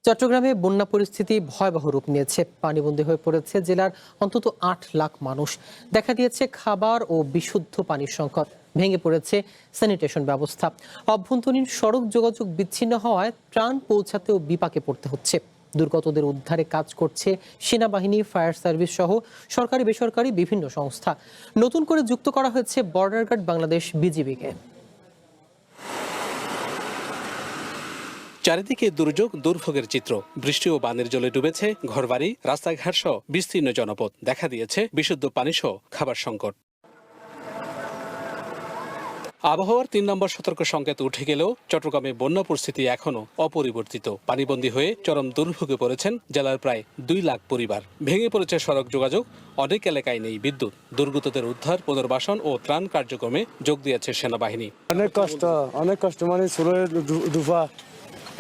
চট্টগ্রামে বন্যা পরিস্থিতি ভয়াবহ রূপ নিয়েছে। পানিবন্দী হয়ে পড়েছে জেলার অন্তত ৮ লাখ মানুষ। দেখা দিয়েছে খাবার ও বিশুদ্ধ পানির সংকট। ভেঙে পড়েছে স্যানিটেশন ব্যবস্থা। অভ্যন্তরীণ সড়ক যোগাযোগ বিচ্ছিন্ন হওয়ায় ত্রাণ পৌঁছাতেও বিপাকে পড়তে হচ্ছে। দুর্গতদের উদ্ধারে কাজ করছে সেনাবাহিনী, ফায়ার সার্ভিস সহ সরকারি বেসরকারি বিভিন্ন সংস্থা। নতুন করে যুক্ত করা হয়েছে বর্ডার গার্ড বাংলাদেশ, বিজিবিকে। চারিদিকে দুর্যোগ দুর্ভোগের চিত্র। বৃষ্টি ও বানের জলে ডুবেছে ঘরবাড়ি, রাস্তাঘাট সহ বিস্তীর্ণ জনপদ। দেখা দিয়েছে বিশুদ্ধ পানি সহ খাবার সংকট। আবহাওয়ার ৩ নম্বর সতর্ক সংকেত উঠে গেলেও চট্টগ্রামে বন্যা পরিস্থিতি এখনো অপরিবর্তিত। পানিবন্দী হয়ে চরম দুর্ভোগে পড়েছেন জেলার প্রায় ২ লাখ পরিবার। ভেঙে পড়েছে সড়ক যোগাযোগ, অনেক এলাকায় নেই বিদ্যুৎ। দুর্গতদের উদ্ধার, পুনর্বাসন ও ত্রাণ কার্যক্রমে যোগ দিয়েছে সেনাবাহিনী। অনেক কষ্ট মানে দুফা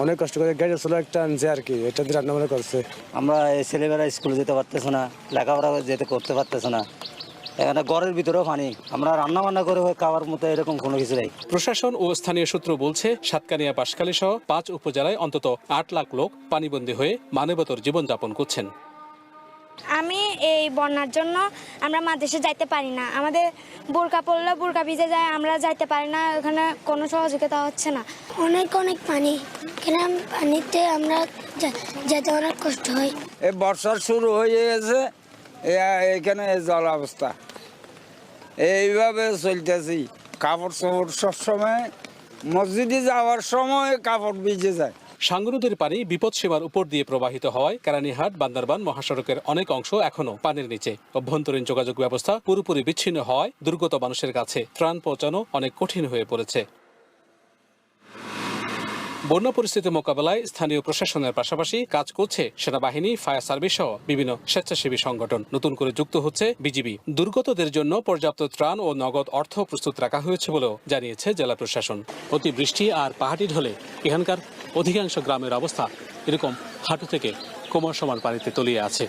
অনেক কষ্ট করে গাড়ি চলে একটা আনছে আর কি, এটা দিয়ে রান্না করছে। আমরা এই ছেলেমেয়েরা স্কুলে যেতে পারতেছে না, লেখাপড়া যেতে করতে পারতেছে না। এখানে ঘরের ভিতরেও পানি, আমরা রান্না বান্না করে খাওয়ার মতো এরকম কোনো কিছু নেই। প্রশাসন ও স্থানীয় সূত্র বলছে, সাতকানিয়া, বাঁশখালী সহ ৫ উপজেলায় অন্তত ৮ লাখ লোক পানিবন্দী হয়ে মানবেতর জীবনযাপন করছেন। আমি এই বন্যার জন্য আমরা মাদ্রাসে যাইতে পারি না। আমাদের বোরকা পড়লে বোরকা ভিজে যায়, আমরা যাইতে পারি না। ওখানে কোনো সহযোগিতা হচ্ছে না। অনেক পানি, পানিতে আমরা যেতে অনেক কষ্ট হয়। এই বর্ষার শুরু হয়ে গেছে, এখানে জল অবস্থা এইভাবে চলতেছি। কাপড় চোপড় সবসময় মসজিদে যাওয়ার সময় কাপড় ভিজে যায়। সাঙ্গু নদীর পানি বিপদসীমার উপর দিয়ে প্রবাহিত হওয়ায় কেরানীহাট বান্দরবান মহাসড়কের অনেক অংশ এখনো পানির নিচে। অভ্যন্তরীণ যোগাযোগ ব্যবস্থা পুরোপুরি বিচ্ছিন্ন হওয়ায় দুর্গত মানুষের কাছে ত্রাণ পৌঁছানো অনেক কঠিন হয়ে পড়েছে। বন্যা পরিস্থিতি মোকাবেলায় স্থানীয় প্রশাসনের পাশাপাশি কাজ করছে সেনাবাহিনী, ফায়ার সার্ভিস সহ বিভিন্ন স্বেচ্ছাসেবী সংগঠন। নতুন করে যুক্ত হচ্ছে বিজিবি। দুর্গতদের জন্য পর্যাপ্ত ত্রাণ ও নগদ অর্থ প্রস্তুত রাখা হয়েছে বলেও জানিয়েছে জেলা প্রশাসন। অতিবৃষ্টি আর পাহাড়ি ঢলে এখানকার অধিকাংশ গ্রামের অবস্থা এরকম হাঁটু থেকে কোমর সমান পানিতে তলিয়ে আছে।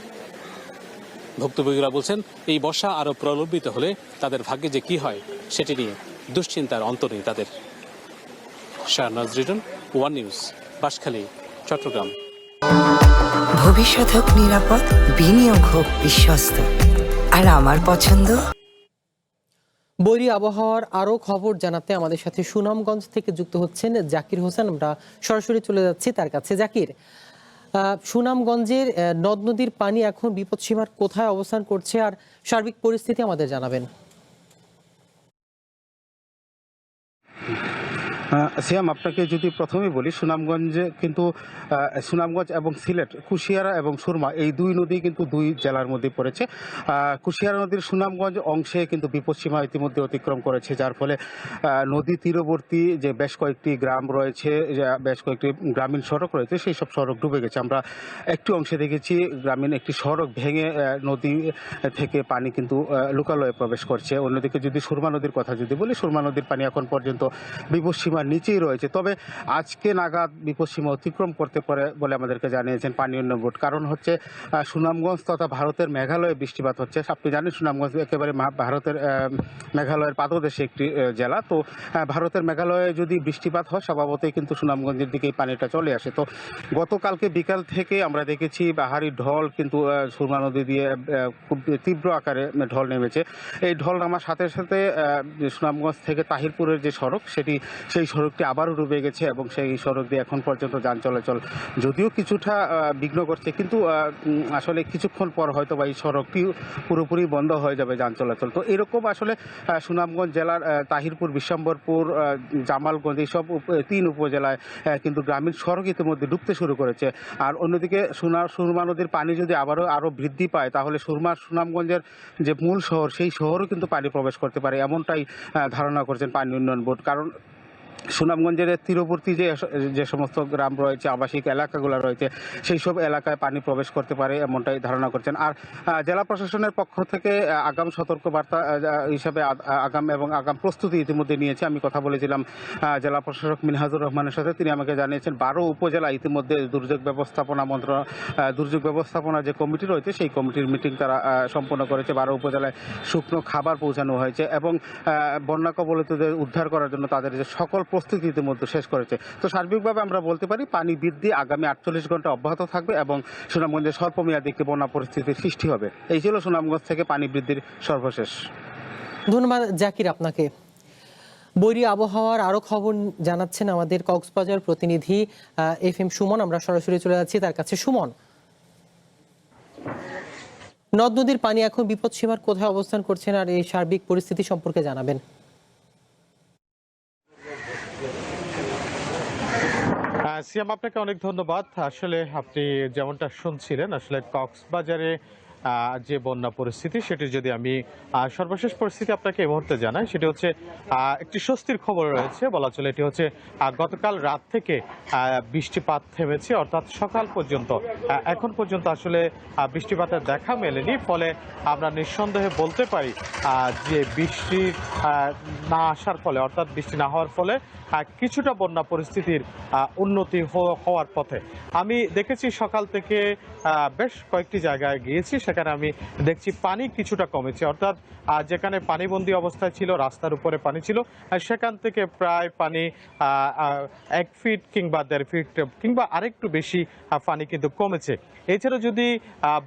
ভুক্তভোগীরা বলছেন, এই বর্ষা আরও প্রলম্বিত হলে তাদের ভাগ্যে যে কি হয় সেটি নিয়ে দুশ্চিন্তার অন্ত নেই তাদের। Shahnaz Riton, One News, Banshkhali, Chattogram. ভবিষ্যৎ হোক নিরাপদ, বিনিয়োগ হোক বিশ্বস্ত, আর আমার পছন্দ। বৈরী আবহাওয়ার আরো খবর জানাতে আমাদের সাথে সুনামগঞ্জ থেকে যুক্ত হচ্ছেন জাকির হোসেন। আমরা সরাসরি চলে যাচ্ছি তার কাছে। জাকির, সুনামগঞ্জের নদ নদীর পানি এখন বিপদসীমার কোথায় অবস্থান করছে, আর সার্বিক পরিস্থিতি আমাদের জানাবেন। সিয়াম, আপনাকে যদি প্রথমে বলি, সুনামগঞ্জে কিন্তু সুনামগঞ্জ এবং সিলেট, কুশিয়ারা এবং সুরমা, এই দুই নদী কিন্তু দুই জেলার মধ্যে পড়েছে। কুশিয়ারা নদীর সুনামগঞ্জ অংশে কিন্তু বিপদসীমা ইতিমধ্যে অতিক্রম করেছে, যার ফলে নদী তীরবর্তী যে বেশ কয়েকটি গ্রাম রয়েছে, বেশ কয়েকটি গ্রামীণ সড়ক রয়েছে, সেই সব সড়ক ডুবে গেছে। আমরা একটি অংশে দেখেছি গ্রামীণ একটি সড়ক ভেঙে নদী থেকে পানি কিন্তু লোকালয়ে প্রবেশ করছে। অন্যদিকে যদি সুরমা নদীর কথা যদি বলি, সুরমা নদীর পানি এখন পর্যন্ত বিপদসীমার নিচেই রয়েছে। তবে আজকে নাগাদ বিপদসীমা অতিক্রম করতে পারে বলে আমাদেরকে জানিয়েছেন পানি উন্নয়ন বোর্ড। কারণ হচ্ছে সুনামগঞ্জ তথা ভারতের মেঘালয়ে বৃষ্টিপাত হচ্ছে। আপনি জানেন সুনামগঞ্জ একেবারে ভারতের মেঘালয়ের পাদদেশে একটি জেলা। তো ভারতের মেঘালয়ে যদি বৃষ্টিপাত হয়, স্বভাবতই কিন্তু সুনামগঞ্জের দিকে পানিটা চলে আসে। তো গতকালকে বিকাল থেকে আমরা দেখেছি বাহারি ঢল কিন্তু সুরমা নদী দিয়ে খুব তীব্র আকারে ঢল নেমেছে। এই ঢল নামার সাথে সাথে সুনামগঞ্জ থেকে তাহিরপুরের যে সড়ক, সেই সড়কটি আবারও ডুবে গেছে এবং সেই সড়ক দিয়ে এখন পর্যন্ত যান চলাচল যদিও কিছুটা বিঘ্ন করছে, কিন্তু আসলে কিছুক্ষণ পর হয়তো বা এই সড়কটি পুরোপুরি বন্ধ হয়ে যাবে যান চলাচল। তো এরকম আসলে সুনামগঞ্জ জেলার তাহিরপুর, বিশ্বম্বরপুর, জামালগঞ্জ, এইসব 3 উপজেলায় কিন্তু গ্রামীণ সড়ক ইতিমধ্যে ডুবতে শুরু করেছে। আর অন্যদিকে সুরমা নদীর পানি যদি আরও বৃদ্ধি পায়, তাহলে সুনামগঞ্জের যে মূল শহর, সেই শহরও কিন্তু পানি প্রবেশ করতে পারে, এমনটাই ধারণা করছেন পানি উন্নয়ন বোর্ড। কারণ সুনামগঞ্জের তীরবর্তী যে সমস্ত গ্রাম রয়েছে, আবাসিক এলাকাগুলো রয়েছে, সেই সব এলাকায় পানি প্রবেশ করতে পারে, এমনটাই ধারণা করছেন। আর জেলা প্রশাসনের পক্ষ থেকে আগাম সতর্কবার্তা হিসাবে আগাম প্রস্তুতি ইতিমধ্যে নিয়েছে। আমি কথা বলেছিলাম জেলা প্রশাসক মিনহাজুর রহমানের সাথে। তিনি আমাকে জানিয়েছেন 12 উপজেলা ইতিমধ্যে দুর্যোগ ব্যবস্থাপনা যে কমিটি রয়েছে, সেই কমিটির মিটিং তারা সম্পন্ন করেছে। 12 উপজেলায় শুকনো খাবার পৌঁছানো হয়েছে এবং বন্যা কবলিতদের উদ্ধার করার জন্য তাদের যে সকল প্রস্তুতি ইতিমধ্যে শেষ করেছে। তো সার্বিকভাবে আমরা বলতে পারি পানি বৃদ্ধি আগামী 48 ঘন্টা অব্যাহত থাকবে এবং সুনামগঞ্জে স্বল্পমেয়াদী একটি বন্যা পরিস্থিতির সৃষ্টি হবে। এই ছিল সুনামগঞ্জ থেকে পানি বৃদ্ধির সর্বশেষ। ধন্যবাদ জাকির আপনাকে। বৈরী আবহাওয়ার আরো খবর জানাচ্ছেন আমাদের কক্সবাজার প্রতিনিধি FM সুমন। আমরা সরাসরি চলে যাচ্ছি তার কাছে। সুমন, নদ নদীর পানি এখন বিপদসীমার কোথায় অবস্থান করছেন আর এই সার্বিক পরিস্থিতি সম্পর্কে জানাবেন। সিয়াম, আপনাকে অনেক ধন্যবাদ। আসলে আপনি যেমনটা শুনছিলেন, আসলে কক্সবাজারে যে বন্যা পরিস্থিতি সেটি যদি আমি সর্বশেষ পরিস্থিতি আপনাকে এই মুহূর্তে জানাই, সেটি হচ্ছে একটি স্বস্তির খবর রয়েছে বলা চলে। এটি হচ্ছে গতকাল রাত থেকে বৃষ্টিপাত থেমেছে, অর্থাৎ সকাল পর্যন্ত এখন পর্যন্ত আসলে বৃষ্টিপাতের দেখা মেলেনি। ফলে আমরা নিঃসন্দেহে বলতে পারি যে বৃষ্টি না আসার ফলে, অর্থাৎ বৃষ্টি না হওয়ার ফলে কিছুটা বন্যা পরিস্থিতির উন্নতি হওয়ার পথে। আমি দেখেছি সকাল থেকে বেশ কয়েকটি জায়গায় গিয়েছি, সেখানে আমি দেখছি পানি কিছুটা কমেছে, অর্থাৎ যেখানে পানিবন্দী অবস্থায় ছিল, রাস্তার উপরে পানি ছিল, সেখান থেকে প্রায় পানি 1 ফিট কিংবা 1.5 ফিট কিংবা আরেকটু বেশি পানি কিন্তু কমেছে। এছাড়া যদি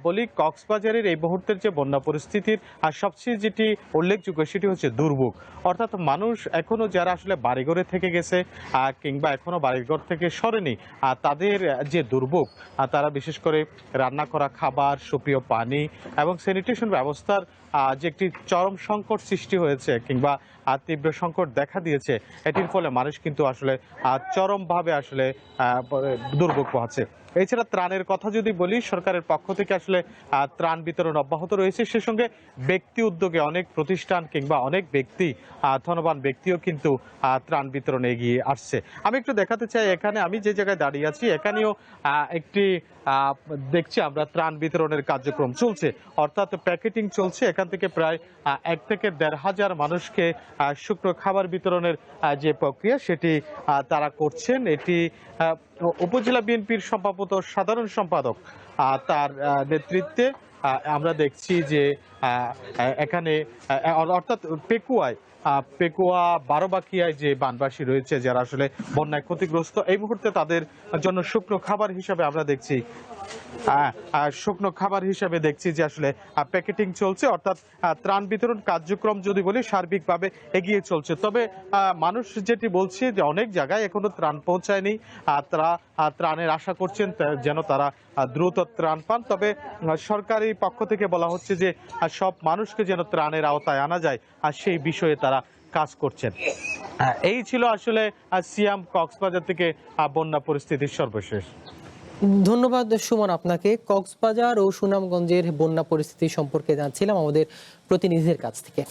বলি, কক্সবাজারের এই মুহূর্তের যে বন্যা পরিস্থিতির সবচেয়ে যেটি উল্লেখযোগ্য সেটি হচ্ছে দুর্ভোগ, অর্থাৎ মানুষ এখনো যারা আসলে বাড়িঘরে থেকে গেছে কিংবা এখনো বাড়িঘর থেকে সরেনি, তাদের যে দুর্ভোগ, তারা বিশেষ করে রান্না করা খাবার, সুপেয় পানি এবং স্যানিটেশন ব্যবস্থার যে একটি চরম সংকট সৃষ্টি হয়েছে কিংবা তীব্র সংকট দেখা দিয়েছে, এটির ফলে মানুষ কিন্তু আসলে চরমভাবে আসলে দুর্ভোগ পোহাচ্ছে। এছাড়া ত্রাণের কথা যদি বলি, সরকারের পক্ষ থেকে আসলে ত্রাণ বিতরণ অব্যাহত রয়েছে। সে সঙ্গে ব্যক্তি উদ্যোগে অনেক প্রতিষ্ঠান কিংবা অনেক ব্যক্তি, ধনবান ব্যক্তিও কিন্তু ত্রাণ বিতরণে এগিয়ে আসছে। আমি একটু দেখাতে চাই, এখানে আমি যে জায়গায় দাঁড়িয়ে আছি এখানেও একটি দেখছি আমরা ত্রাণ বিতরণের কার্যক্রম চলছে, অর্থাৎ প্যাকেটিং চলছে। এখান থেকে প্রায় 1 থেকে 1,500 মানুষকে শুকনো খাবার বিতরণের যে প্রক্রিয়া সেটি তারা করছেন। এটি উপজেলা বিএনপির সাধারণ সম্পাদক তার নেতৃত্বে আমরা দেখছি যে এখানে অর্থাৎ পেকুয়া বারোবাকিয়ায় যে বানবাসী রয়েছে যারা আসলে বন্যায় ক্ষতিগ্রস্ত, এই মুহূর্তে তাদের জন্য শুকনো খাবার হিসাবে আমরা দেখছি যে আসলে প্যাকেটিং চলছে, অর্থাৎ ত্রাণ বিতরণ কার্যক্রম যদি বলি সার্বিকভাবে এগিয়ে চলছে। তবে মানুষ যেটি বলছে যে অনেক জায়গায় এখনো ত্রাণ পৌঁছায়নি, তারা ত্রাণের আশা করছেন যেন তারা দ্রুত ত্রাণ পান। তবে সরকারি পক্ষ থেকে বলা হচ্ছে যে সব মানুষকে যেন ত্রাণের আওতায় আনা যায়, আর সেই বিষয়ে তারা কাজ করছেন। এই ছিল আসলে সিয়াম, কক্সবাজার থেকে বন্যা পরিস্থিতির সর্বশেষ। ধন্যবাদ সুমন আপনাকে। কক্সবাজার ও সুনামগঞ্জের বন্যা পরিস্থিতি সম্পর্কে জানছিলাম আমাদের প্রতিনিধিদের কাছ থেকে।